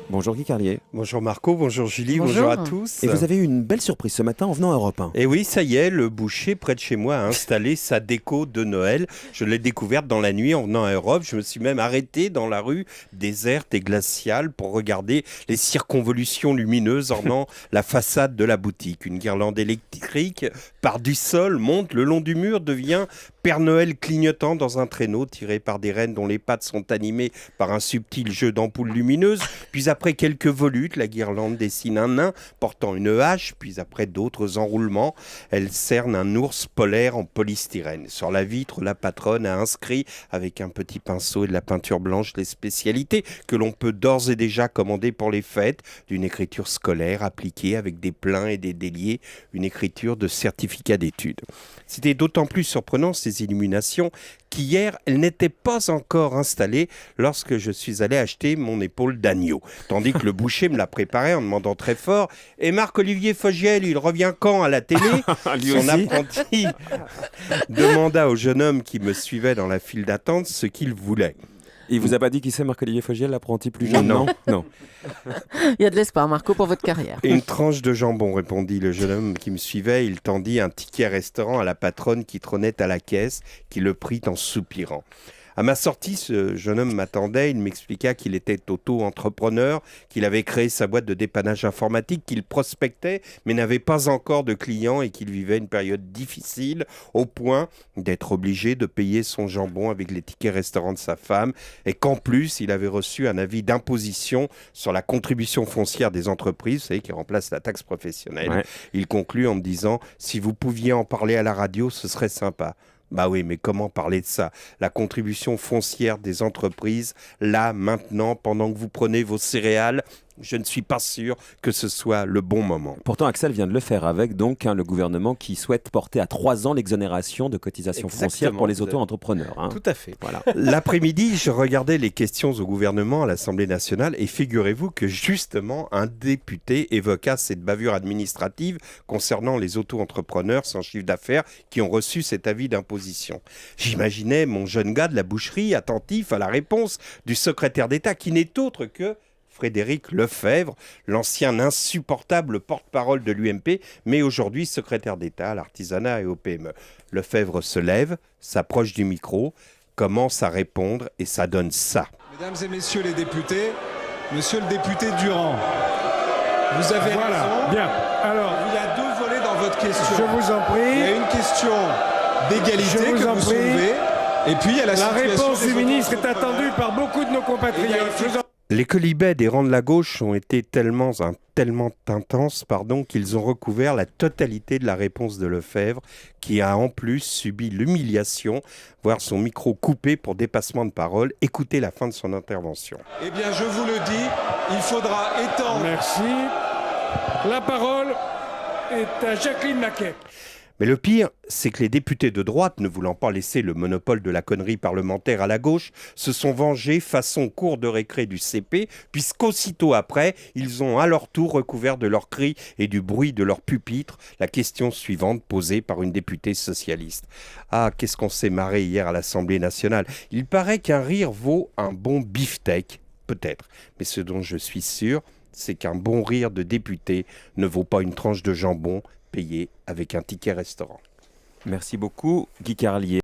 Bonjour Guy Carlier. Bonjour Marco, bonjour Julie, Bonjour. bonjour à tous. Et vous avez eu une belle surprise ce matin en venant à Europe 1. Et oui, ça y est, le boucher près de chez moi a installé sa déco de Noël. Je l'ai découverte dans la nuit en venant à Europe. Je me suis même arrêté dans la rue déserte et glaciale pour regarder les circonvolutions lumineuses ornant la façade de la boutique. Une guirlande électrique part du sol, monte le long du mur, devient Père Noël clignotant dans un traîneau tiré par des rennes dont les pattes sont animées par un subtil jeu d'ampoules lumineuses. Puis après quelques volutes, la guirlande dessine un nain portant une hache. Puis après d'autres enroulements, elle cerne un ours polaire en polystyrène. Sur la vitre, la patronne a inscrit avec un petit pinceau et de la peinture blanche les spécialités que l'on peut d'ores et déjà commander pour les fêtes, d'une écriture scolaire appliquée avec des pleins et des déliés, une écriture de certificat d'études. C'était d'autant plus surprenant ces illuminations qu'hier, elles n'étaient pas encore installées lorsque je suis allé acheter mon épaule d'agneau. Tandis que le boucher me l'a préparé en demandant très fort « Et Marc-Olivier Fogiel, il revient quand à la télé ?» Son apprenti demanda au jeune homme qui me suivait dans la file d'attente ce qu'il voulait. Il vous a pas dit qui c'est Marc-Olivier Fogiel, l'apprenti plus jeune? Non. Non. Il y a de l'espoir, Marco, pour votre carrière. Une tranche de jambon, répondit le jeune homme qui me suivait. Il tendit un ticket restaurant à la patronne qui trônait à la caisse, qui le prit en soupirant. À ma sortie, ce jeune homme m'attendait. Il m'expliqua qu'il était auto-entrepreneur, qu'il avait créé sa boîte de dépannage informatique, qu'il prospectait, mais n'avait pas encore de clients et qu'il vivait une période difficile au point d'être obligé de payer son jambon avec les tickets restaurants de sa femme et qu'en plus, il avait reçu un avis d'imposition sur la contribution foncière des entreprises, vous savez, qui remplace la taxe professionnelle. Ouais. Il conclut en me disant « Si vous pouviez en parler à la radio, ce serait sympa ». Bah oui, mais comment parler de ça? La contribution foncière des entreprises, là, maintenant, pendant que vous prenez vos céréales, je ne suis pas sûr que ce soit le bon moment. Pourtant, Axel vient de le faire avec donc le gouvernement qui souhaite porter à 3 ans l'exonération de cotisations foncières pour les auto-entrepreneurs. Hein. Tout à fait. Voilà. L'après-midi, je regardais les questions au gouvernement à l'Assemblée nationale et figurez-vous que justement, un député évoqua cette bavure administrative concernant les auto-entrepreneurs sans chiffre d'affaires qui ont reçu cet avis d'imposition. J'imaginais mon jeune gars de la boucherie attentif à la réponse du secrétaire d'État qui n'est autre que Frédéric Lefebvre, l'ancien insupportable porte-parole de l'UMP, mais aujourd'hui secrétaire d'État à l'artisanat et au PME. Lefebvre se lève, s'approche du micro, commence à répondre et ça donne ça. Mesdames et messieurs les députés, monsieur le député Durand, vous avez raison. Bien. Alors, Il y a deux volets dans votre question. je vous en Il y prie. a une question d'égalité Je vous que en vous prie. soulevez, et puis il y a la La situation réponse des du ministre est auto-entrepreneurs. attendue par beaucoup de nos compatriotes. Je vous en- Les quolibets des rangs de la gauche ont été tellement intenses qu'ils ont recouvert la totalité de la réponse de Lefebvre, qui a en plus subi l'humiliation, voir son micro coupé pour dépassement de parole. Écoutez la fin de son intervention. Eh bien, je vous le dis, il faudra étendre. Merci. La parole est à Jacqueline Naquet. Mais le pire, c'est que les députés de droite, ne voulant pas laisser le monopole de la connerie parlementaire à la gauche, se sont vengés façon cours de récré du CP, puisqu'aussitôt après, ils ont à leur tour recouvert de leurs cris et du bruit de leur pupitre la question suivante posée par une députée socialiste. Ah, qu'est-ce qu'on s'est marré hier à l'Assemblée nationale. Il paraît qu'un rire vaut un bon beefsteak, peut-être. Mais ce dont je suis sûr, c'est qu'un bon rire de député ne vaut pas une tranche de jambon payée avec un ticket restaurant. Merci beaucoup, Guy Carlier.